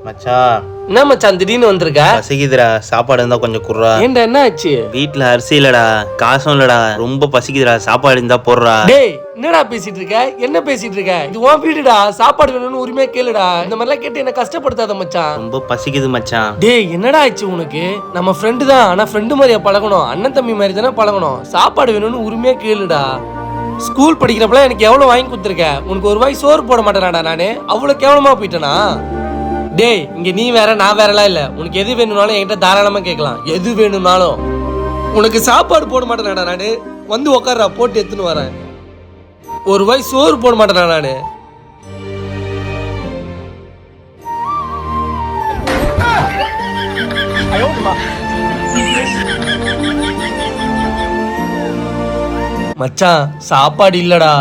மச்சான், என்ன மச்சான் திடீர்னு வந்திருக்க? பசிக்குதுடா, சாப்பாடு இருந்தா கொஞ்சம் குர்றா. ஏன்டா என்ன ஆச்சு? வீட்டுல அரிசி இல்லடா, காசும் இல்லடா, ரொம்ப பசிக்குதுடா, சாப்பாடு இருந்தா போடுறா. டேய் என்னடா பேசிட்டு இருக்க? என்ன பேசிட்டு இருக்க? இது உன் வீடுடா, சாப்பாடு வேணும்னு உரிமையா கேளுடா. இந்த மாதிரிலாம் கேட்டு என்ன கஷ்டப்படுத்தாத மச்சான். ரொம்ப பசிக்குது மச்சான். டேய் என்னடா ஆச்சு உனக்கு? நம்ம ஃப்ரெண்டு தான், ஆனா ஃப்ரெண்டு மாதிரியா பழகணும், அண்ணன் தம்பி மாதிரி தானே பழகணும். சாப்பாடு வேணும்னு உரிமையா கேளுடா. ஸ்கூல் படிக்கிறப்பலாம் எனக்கு எவ்வளவு வாங்கி கொடுத்துருக்க, உனக்கு ஒரு வாய் சோறு போட மாட்டேனாடா நானு? அவ்வளவு கேவலமா போயிட்டேனா? டேய் இங்க நீ வேற நான் வேறலாம் இல்ல, உனக்கு எது வேணும்னாலும் என்கிட்ட தாராளமா கேட்கலாம், எது வேணும்னாலும். உனக்கு சாப்பாடு போட மாட்டேனாடா நானு? வந்து உக்காரா, போட்டு எடுத்துன்னு வரேன். ஒரு வாய் சோறு போட மாட்டேனா நானு? மச்சான் சாப்பாடு இல்லடா.